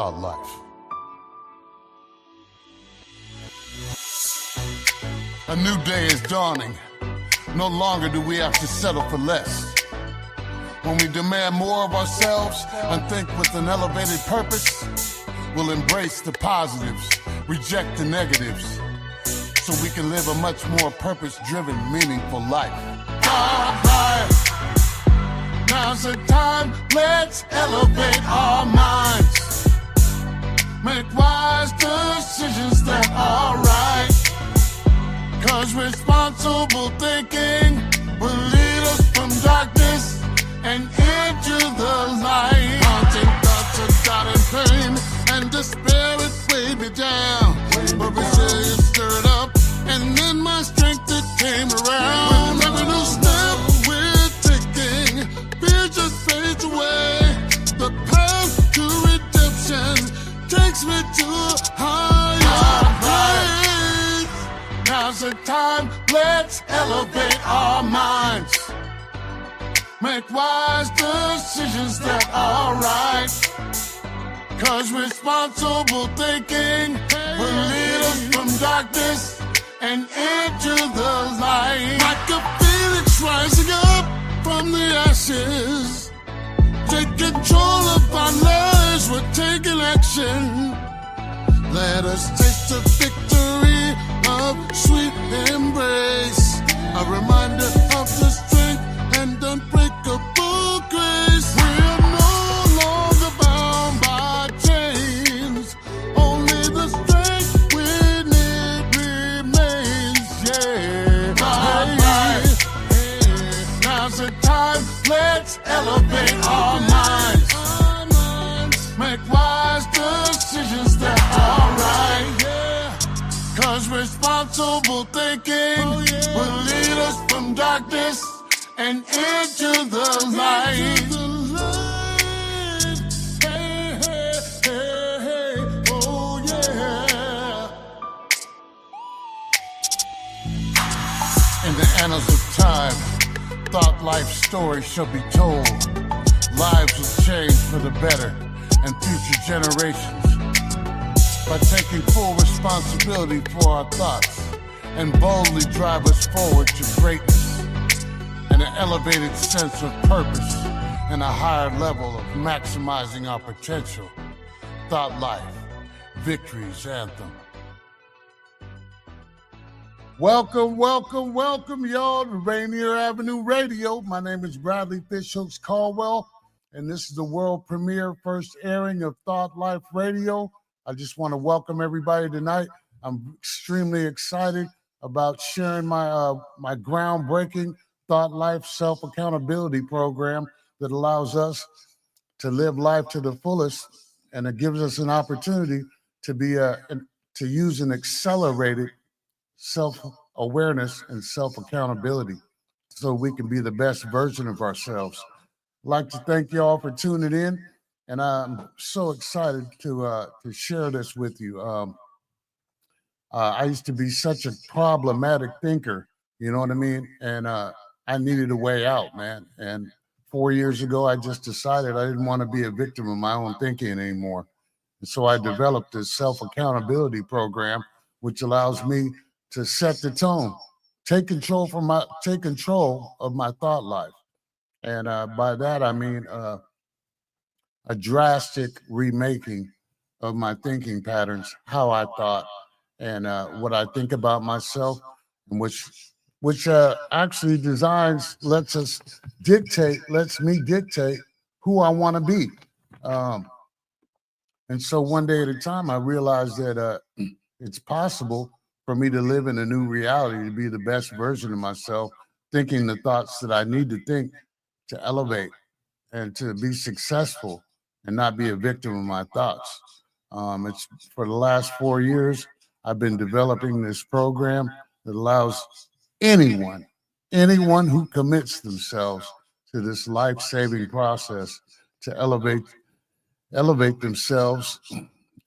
Thought Life. A new day is dawning. No longer do we have to settle for less. When we demand more of ourselves and think with an elevated purpose, we'll embrace the positives, reject the negatives, so we can live a much more purpose-driven, meaningful life. Thought Life. Now's the time, let's elevate our minds. Make wise decisions that are right. 'Cause responsible thinking will lead us from darkness and into the light. Haunting thoughts of doubt and pain and despair it weighed me down. But resilience stirred up, and then my strength it came around. With every new step we're taking, fear just fades away. The path to redemption takes me to a higher place. Now's the time, let's elevate our minds. Make wise decisions that are right. 'Cause responsible thinking will lead us from darkness and into the light. Like a phoenix rising up from the ashes. Take control of our lives, we're taking action. Let us taste the victory of sweet embrace. A reminder of the strength and unbreakable grace. We are no longer bound by chains. Only the strength we need remains. Yeah. Hey. Now's the time. Let's elevate our minds. Make wise decisions that are right. Yeah. 'Cause responsible thinking will lead us from darkness and into the light. Hey, hey, hey, hey, oh yeah. In the annals of time, thought life stories shall be told. Lives will change for the better and future generations. By taking full responsibility for our thoughts and boldly drive us forward to greatness and an elevated sense of purpose and a higher level of maximizing our potential. Thought Life, Victory's Anthem. Welcome, welcome, welcome, y'all, to Rainier Avenue Radio. My name is Bradley Fishookz Caldwell, and this is the world premiere first airing of Thought Life Radio. I just want to welcome everybody tonight. I'm extremely excited about sharing my groundbreaking Thought Life self-accountability program that allows us to live life to the fullest, and it gives us an opportunity to be to use an accelerated self-awareness and self-accountability so we can be the best version of ourselves. I'd like to thank you all for tuning in, and I'm so excited to share this with you. I used to be such a problematic thinker, you know what I mean? And I needed a way out, man. And 4 years ago, I just decided I didn't want to be a victim of my own thinking anymore. And so I developed this self-accountability program, which allows me to set the tone, take control of my thought life. And by that, I mean a drastic remaking of my thinking patterns, how I thought, and what I think about myself, and which actually lets me dictate who I want to be. And so one day at a time, I realized that it's possible for me to live in a new reality, to be the best version of myself, thinking the thoughts that I need to think to elevate and to be successful and not be a victim of my thoughts. It's for the last 4 years, I've been developing this program that allows anyone who commits themselves to this life-saving process to elevate themselves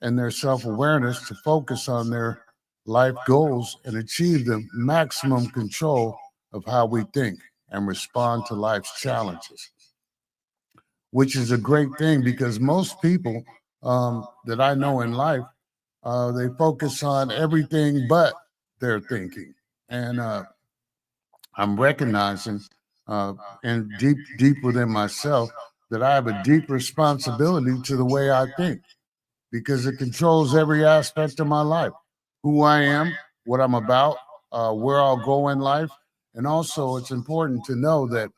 and their self-awareness, to focus on their life goals and achieve the maximum control of how we think and respond to life's challenges, which is a great thing because most people that I know in life, they focus on everything but their thinking. And I'm recognizing and deep within myself that I have a deep responsibility to the way I think because it controls every aspect of my life, who I am, what I'm about, where I'll go in life. And also, it's important to know that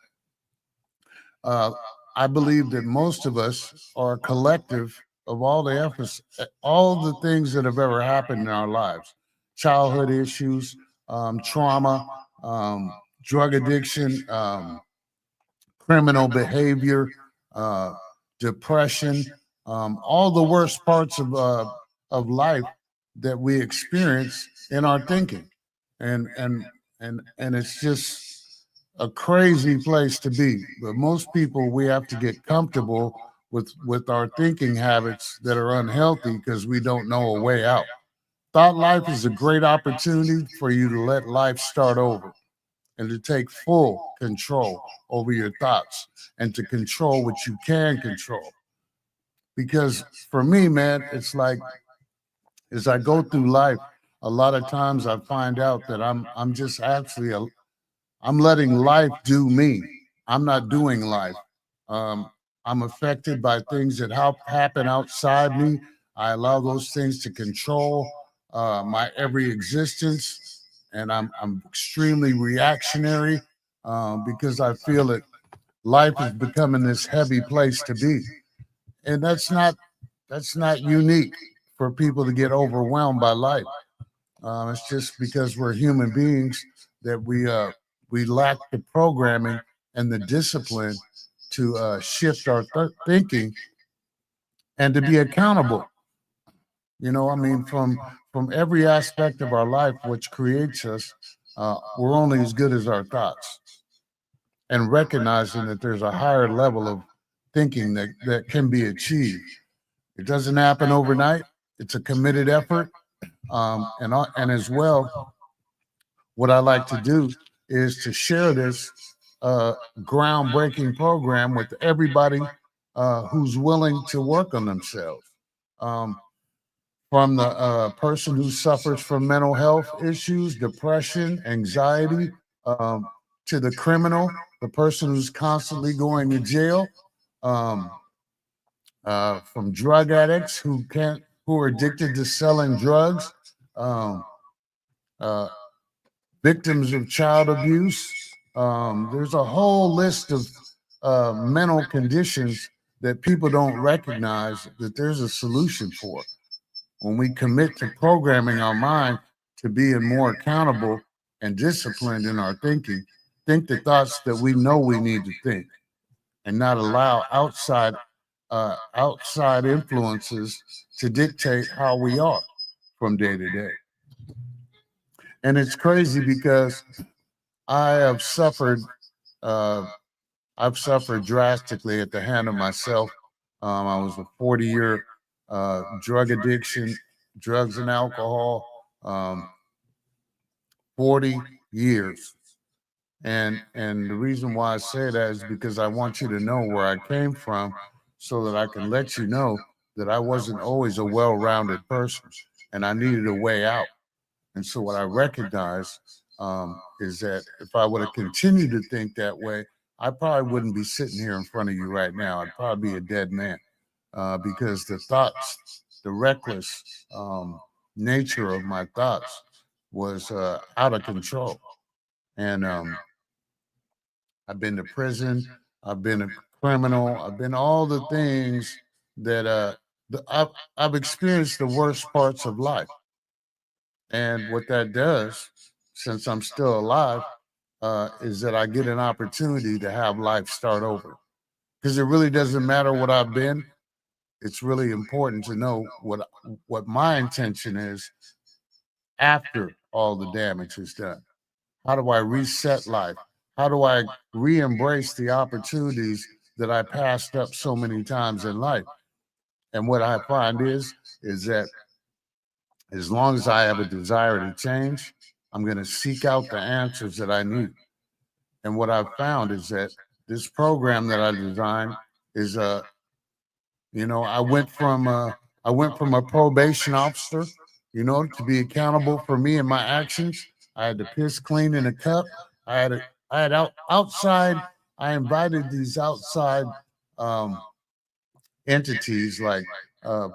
uh, I believe that most of us are a collective of all the efforts, all the things that have ever happened in our lives, childhood issues, trauma, drug addiction, criminal behavior, uh, depression, all the worst parts of life that we experience in our thinking, and it's just a crazy place to be. But most people, we have to get comfortable with our thinking habits that are unhealthy because we don't know a way out. Thought life is a great opportunity for you to let life start over and to take full control over your thoughts and to control what you can control. Because for me, man, it's like as I go through life, a lot of times I find out that I'm just actually I'm letting life do me. I'm not doing life. Um, I'm affected by things that happen outside me. I allow those things to control my every existence, and I'm extremely reactionary because I feel that life is becoming this heavy place to be, and that's not unique for people to get overwhelmed by life. It's just because we're human beings that we lack the programming and the discipline to shift our thinking and to be accountable. You know, I mean, from every aspect of our life, which creates us, we're only as good as our thoughts. And recognizing that there's a higher level of thinking that can be achieved. It doesn't happen overnight. It's a committed effort, and as well, what I like to do is to share this uh, groundbreaking program with everybody who's willing to work on themselves. Um, from the person who suffers from mental health issues, depression, anxiety, um, to the criminal, the person who's constantly going to jail, um, from drug addicts who are addicted to selling drugs, um, uh, victims of child abuse. There's a whole list of mental conditions that people don't recognize that there's a solution for. When we commit to programming our mind to being more accountable and disciplined in our thinking, think the thoughts that we know we need to think, and not allow outside influences to dictate how we are from day to day. And it's crazy because I have suffered. Uh, I've suffered drastically at the hand of myself. I was a 40-year drug addiction, drugs and alcohol, 40 years. And the reason why I say that is because I want you to know where I came from so that I can let you know that I wasn't always a well-rounded person and I needed a way out. And so what I recognize is that if I would have continued to think that way, I probably wouldn't be sitting here in front of you right now. I'd probably be a dead man because the thoughts, the reckless nature of my thoughts was out of control. And I've been to prison, I've been a criminal, I've been all the things that I've experienced the worst parts of life. And what that does, since I'm still alive, is that I get an opportunity to have life start over. Because it really doesn't matter what I've been. It's really important to know what my intention is after all the damage is done. How do I reset life? How do I re-embrace the opportunities that I passed up so many times in life? And what I find is that as long as I have a desire to change, I'm going to seek out the answers that I need. And what I've found is that this program that I designed is I went from a probation officer, to be accountable for me and my actions. I had to piss clean in a cup. I had outside. I invited these outside um, entities like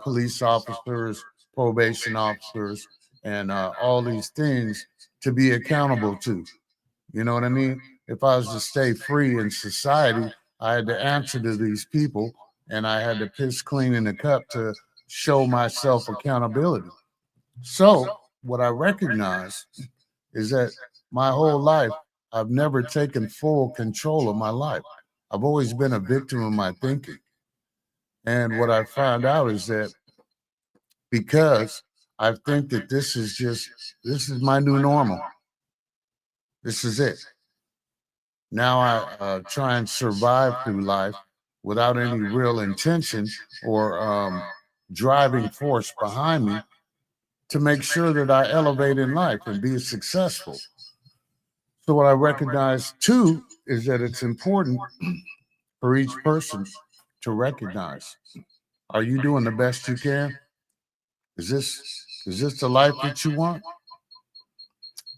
police officers, probation officers, and all these things to be accountable to. You know what I mean? If I was to stay free in society, I had to answer to these people, and I had to piss clean in the cup to show myself accountability. So, what I recognize is that my whole life, I've never taken full control of my life. I've always been a victim of my thinking. And what I found out is that because I think that this is my new normal. This is it. Now I try and survive through life without any real intention or driving force behind me to make sure that I elevate in life and be successful. So what I recognize too is that it's important for each person to recognize, are you doing the best you can? Is this the life that you want?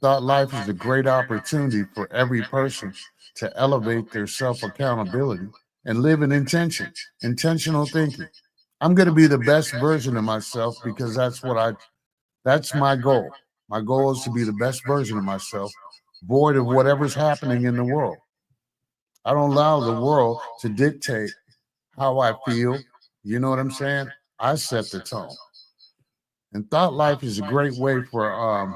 Thought life is a great opportunity for every person to elevate their self accountability and live in intentional thinking. I'm going to be the best version of myself because that's my goal. My goal is to be the best version of myself, void of whatever's happening in the world. I don't allow the world to dictate how I feel. You know what I'm saying? I set the tone. And thought life is a great way for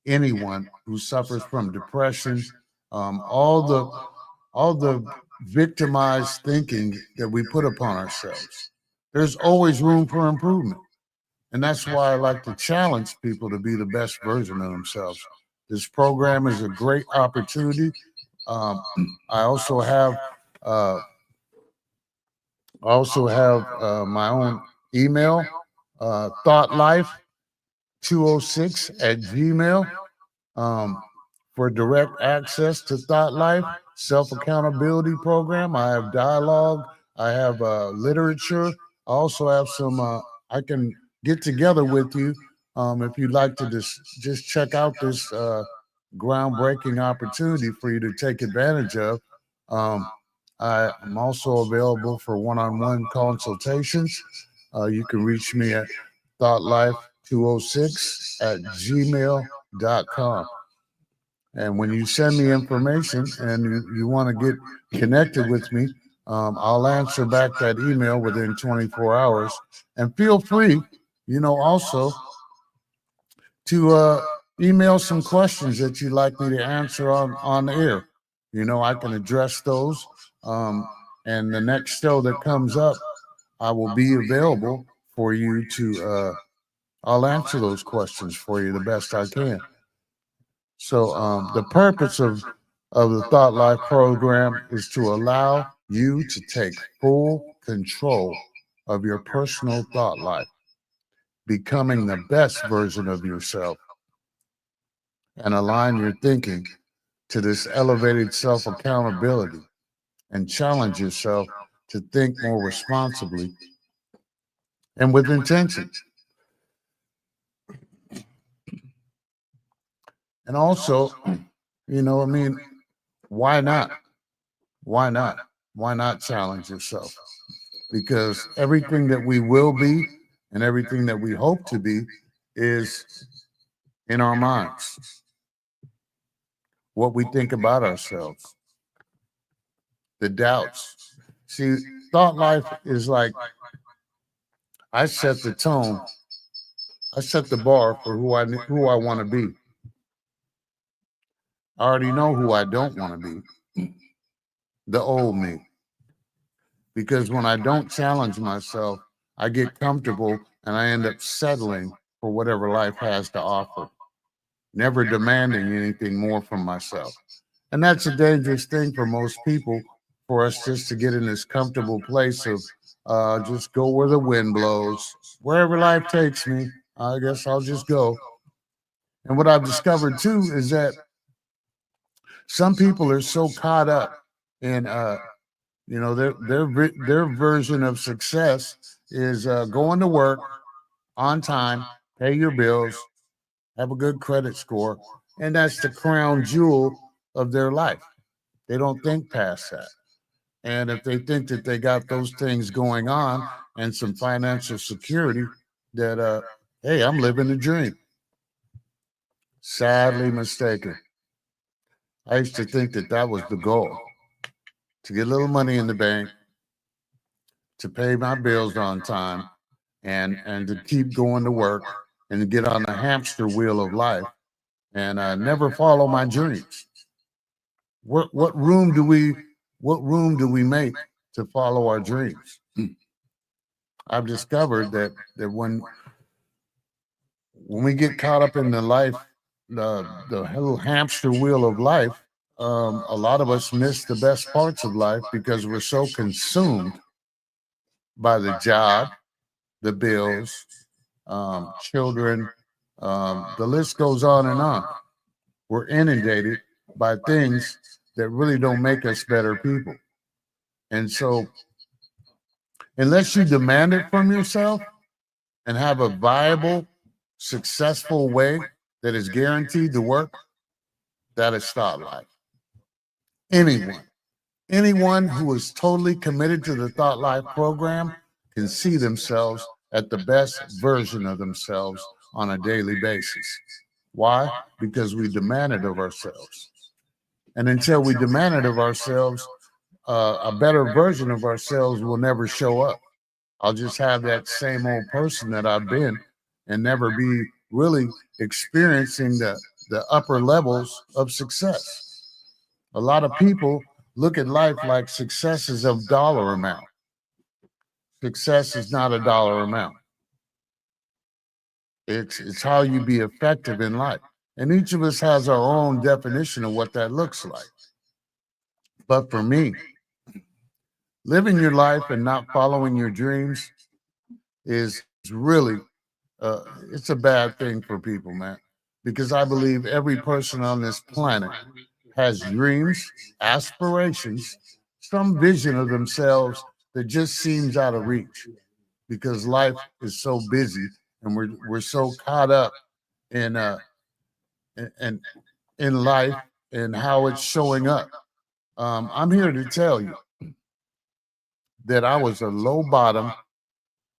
anyone who suffers from depression, um, all the all the victimized thinking that we put upon ourselves. There's always room for improvement. And that's why I like to challenge people to be the best version of themselves. This program is a great opportunity. Um, I also have uh, my own email, thoughtlife206 at Gmail. Um, for direct access to Thought Life, self accountability program. I have dialogue. I have literature. I also have some. I can get together with you if you'd like to just check out this groundbreaking opportunity for you to take advantage of. Um, I am also available for one-on-one consultations. You can reach me at thoughtlife206 at gmail.com. And when you send me information and you want to get connected with me, I'll answer back that email within 24 hours. And feel free, also to email some questions that you'd like me to answer on the air. I can address those. And the next show that comes up, I will be available for you to, I'll answer those questions for you the best I can. So the purpose of the Thought Life program is to allow you to take full control of your personal thought life, becoming the best version of yourself, and align your thinking to this elevated self accountability and challenge yourself to think more responsibly and with intention. And also, why not? Why not? Why not challenge yourself? Because everything that we will be and everything that we hope to be is in our minds. What we think about ourselves, the doubts. See, thought life is like I set the tone, I set the bar for who I want to be. I already know who I don't want to be, the old me. Because when I don't challenge myself, I get comfortable and I end up settling for whatever life has to offer, never demanding anything more from myself. And that's a dangerous thing for most people, for us just to get in this comfortable place of just go where the wind blows. Wherever life takes me, I guess I'll just go. And what I've discovered too is that some people are so caught up in You know, their version of success is going to work on time, pay your bills, have a good credit score, and that's the crown jewel of their life. They don't think past that. And if they think that they got those things going on and some financial security, that hey, I'm living the dream. Sadly mistaken. I used to think that that was the goal, to get a little money in the bank, to pay my bills on time, and to keep going to work and to get on the hamster wheel of life and never follow my dreams. What room do we make to follow our dreams? I've discovered that when we get caught up in the life, the little hamster wheel of life, a lot of us miss the best parts of life because we're so consumed by the job, the bills, children. The list goes on and on. We're inundated by things that really don't make us better people. And so, unless you demand it from yourself and have a viable, successful way that is guaranteed to work, that is thought life. Anyone who is totally committed to the Thought Life program can see themselves at the best version of themselves on a daily basis. Why? Because we demand it of ourselves. And until we demand it of ourselves, a better version of ourselves will never show up. I'll just have that same old person that I've been and never be really experiencing the upper levels of success. A lot of people look at life like success is a dollar amount. Success is not a dollar amount. It's how you be effective in life. And each of us has our own definition of what that looks like. But for me, living your life and not following your dreams is really it's a bad thing for people, man. Because I believe every person on this planet has dreams, aspirations, some vision of themselves that just seems out of reach because life is so busy and we're so caught up in in, in life and how it's showing up. I'm here to tell you that I was a low bottom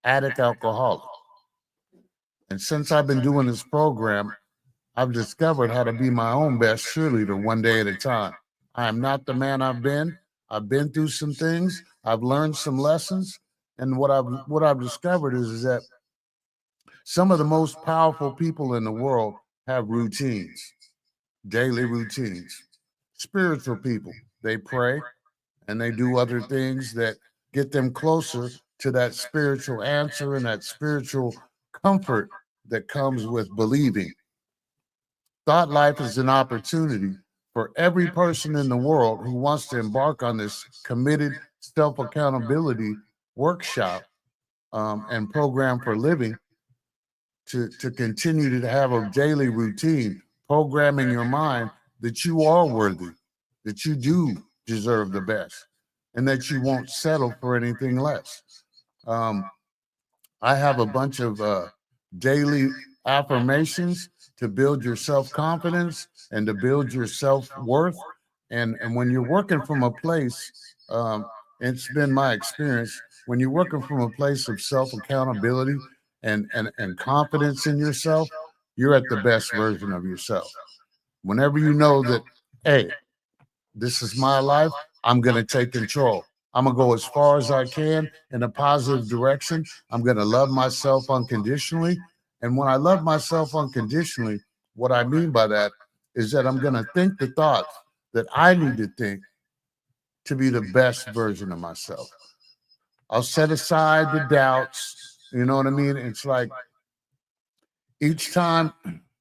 addict alcoholic. And since I've been doing this program, I've discovered how to be my own best cheerleader one day at a time. I am not the man I've been. I've been through some things. I've learned some lessons. And what I've discovered is that some of the most powerful people in the world have routines, daily routines. Spiritual people, they pray and they do other things that get them closer to that spiritual answer and that spiritual comfort that comes with believing. Thought Life is an opportunity for every person in the world who wants to embark on this committed self accountability workshop and program for living to continue to have a daily routine, programming your mind that you are worthy, that you do deserve the best, and that you won't settle for anything less. Um, I have a bunch of daily affirmations to build your self-confidence and to build your self-worth. And when you're working from a place, it's been my experience, when you're working from a place of self-accountability and confidence in yourself, you're at the best version of yourself. Whenever you know that, hey, this is my life, I'm going to take control. I'm going to go as far as I can in a positive direction. I'm going to love myself unconditionally. And when I love myself unconditionally, what I mean by that is that I'm going to think the thoughts that I need to think to be the best version of myself. I'll set aside the doubts. You know what I mean? It's like each time,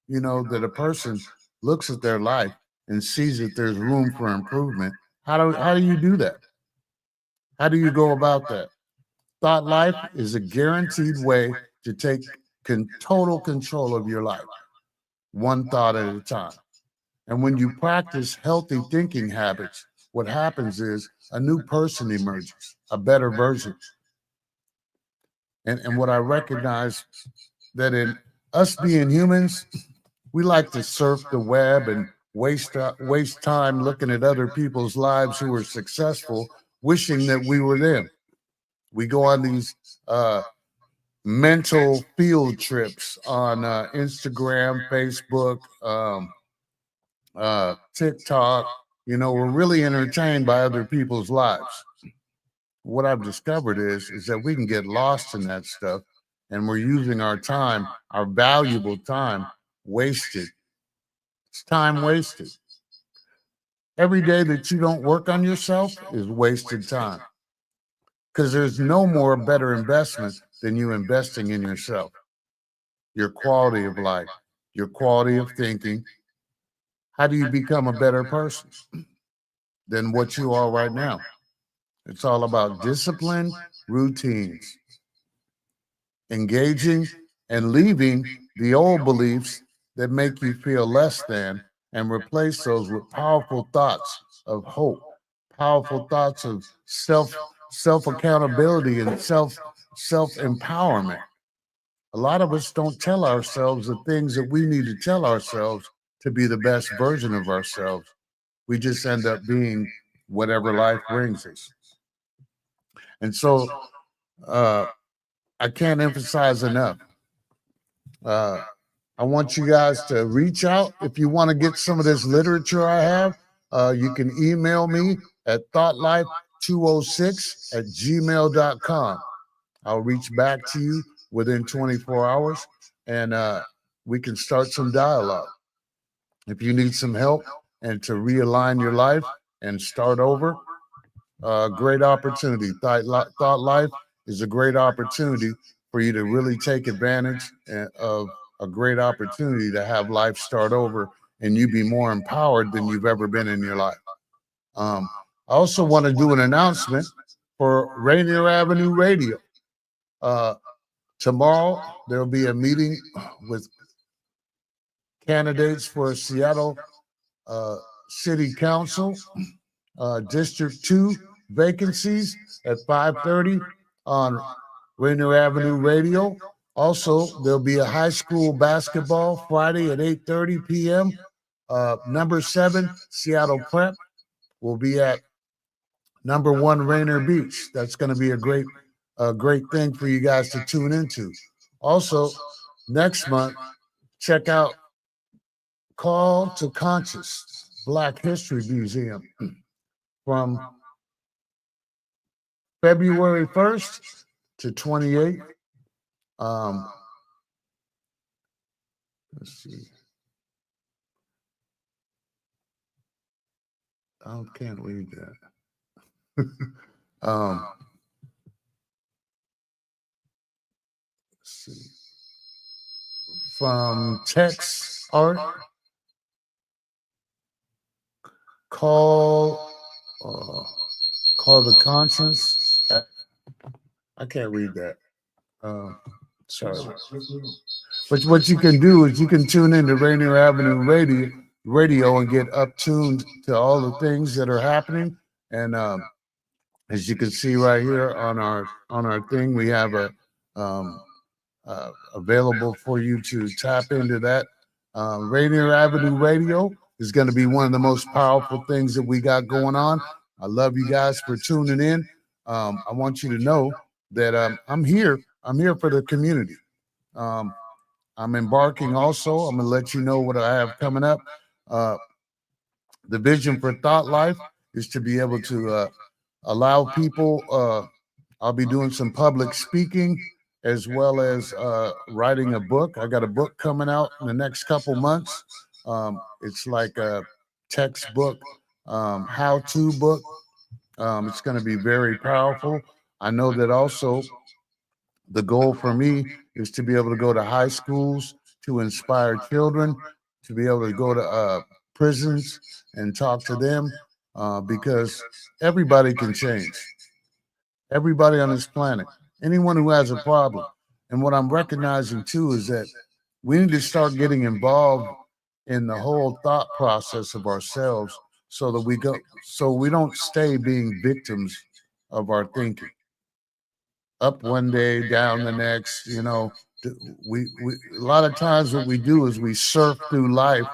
that a person looks at their life and sees that there's room for improvement, how do you do that? How do you go about that? Thought Life is a guaranteed way to take total control of your life, one thought at a time. And when you practice healthy thinking habits, what happens is a new person emerges, a better version. And what I recognize that in us being humans, we like to surf the web and waste time looking at other people's lives who are successful, wishing that we were them. We go on these mental field trips on Instagram, Facebook, TikTok. You know, we're really entertained by other people's lives. What I've discovered is that we can get lost in that stuff, and we're using our time, our valuable time, wasted. It's time wasted. Every day that you don't work on yourself is wasted time, because there's no more better investment than you investing in yourself, your quality of life, your quality of thinking. How do you become a better person than what you are right now? It's all about discipline, routines, engaging and leaving the old beliefs that make you feel less than, and replace those with powerful thoughts of hope, powerful thoughts of self accountability and self empowerment. A lot of us don't tell ourselves the things that we need to tell ourselves to be the best version of ourselves. We just end up being whatever life brings us. And so I can't emphasize enough. I want you guys to reach out. If you want to get some of this literature I have, you can email me at thoughtlife206@gmail.com. I'll reach back to you within 24 hours, and we can start some dialogue. If you need some help and to realign your life and start over, great opportunity. Thought Life is a great opportunity for you to really take advantage of a great opportunity to have life start over and you be more empowered than you've ever been in your life. I also want to do an announcement for Rainier Avenue Radio. Tomorrow, there'll be a meeting with candidates for Seattle City Council, District 2 vacancies at 5:30 on Rainier Avenue Radio. Also, there'll be a high school basketball Friday at 8:30 p.m. Number 7 Seattle Prep will be at number 1 Rainier Beach. That's going to be a great thing for you guys to tune into. Also, next month, check out Call to Conscious Black History Museum from February 1st to 28th. Let's see. I can't read that. Let's see. From Text Art, Call to Conscience. I can't read that. Sorry. But what you can do is you can tune into Rainier Avenue Radio and get up tuned to all the things that are happening. And as you can see right here on our thing, we have a available for you to tap into that. Rainier Avenue Radio is going to be one of the most powerful things that we got going on. I love you guys for tuning in. I want you to know that I'm here. I'm here for the community. I'm embarking also. I'm going to let you know what I have coming up. The vision for Thought Life is to be able to allow people. I'll be doing some public speaking as well as writing a book. I got a book coming out in the next couple months. It's like a textbook, how-to book. It's going to be very powerful. I know that also the goal for me is to be able to go to high schools to inspire children, to be able to go to prisons and talk to them, because everybody can change. Everybody on this planet, anyone who has a problem. And what I'm recognizing too is that we need to start getting involved in the whole thought process of ourselves so that we don't stay being victims of our thinking. Up one day, down the next. We a lot of times what we do is we surf through life,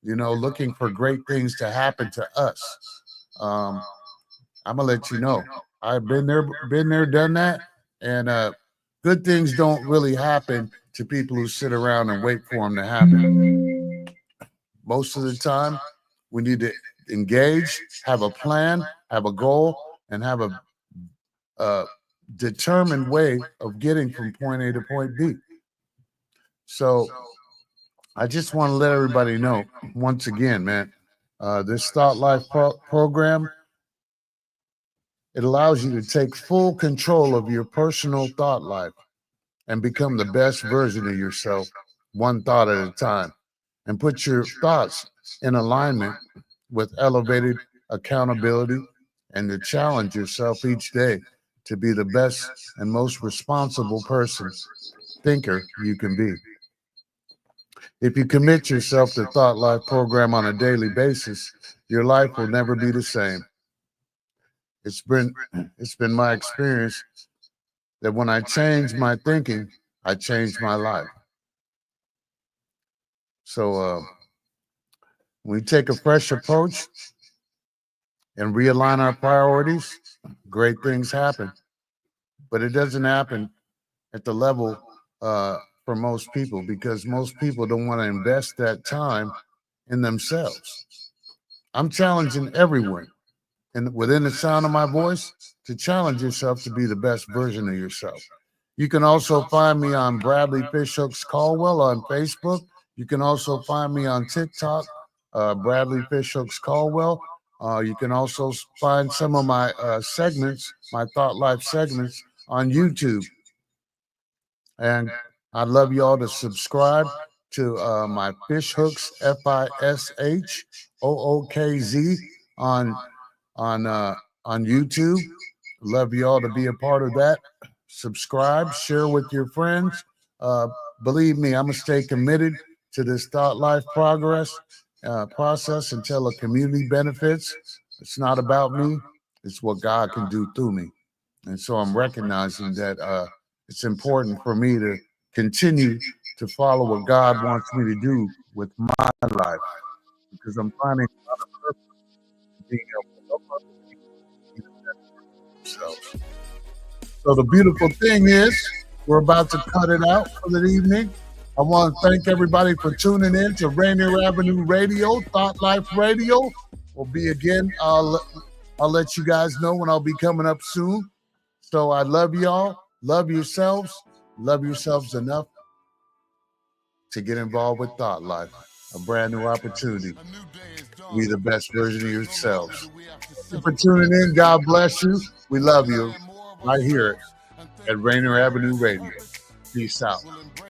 looking for great things to happen to us. Um, I'm gonna let you know. I've been there, done that, and good things don't really happen to people who sit around and wait for them to happen. Most of the time, we need to engage, have a plan, have a goal, and have a determined way of getting from point A to point B. So I just want to let everybody know once again, man, this Thought Life program, it allows you to take full control of your personal thought life and become the best version of yourself, one thought at a time, and put your thoughts in alignment with elevated accountability and to challenge yourself each day to be the best and most responsible thinker you can be. If you commit yourself to Thought Life program on a daily basis, your life will never be the same. It's been my experience that when I change my thinking, I change my life. So when we take a fresh approach and realign our priorities, great things happen. But it doesn't happen at the level for most people, because most people don't want to invest that time in themselves. I'm challenging everyone, and within the sound of my voice, to challenge yourself to be the best version of yourself. You can also find me on Bradley Fishookz Caldwell on Facebook. You can also find me on TikTok, Bradley Fishookz Caldwell. You can also find some of my segments, my Thought Life segments, on YouTube. And I'd love you all to subscribe to my Fishookz, Fishookz on YouTube. Love you all to be a part of that. Subscribe, share with your friends. Believe me, I'm gonna stay committed to this Thought Life process until the community benefits. It's not about me; it's what God can do through me. And so I'm recognizing that it's important for me to continue to follow what God wants me to do with my life, because I'm finding a lot of purpose in being able to help other people be the best themselves. So the beautiful thing is, we're about to cut it out for the evening. I want to thank everybody for tuning in to Rainier Avenue Radio, Thought Life Radio. We'll be again. I'll let you guys know when I'll be coming up soon. So I love y'all. Love yourselves. Love yourselves enough to get involved with Thought Life, a brand new opportunity to be the best version of yourselves. Thank you for tuning in. God bless you. We love you right here at Rainier Avenue Radio. Peace out.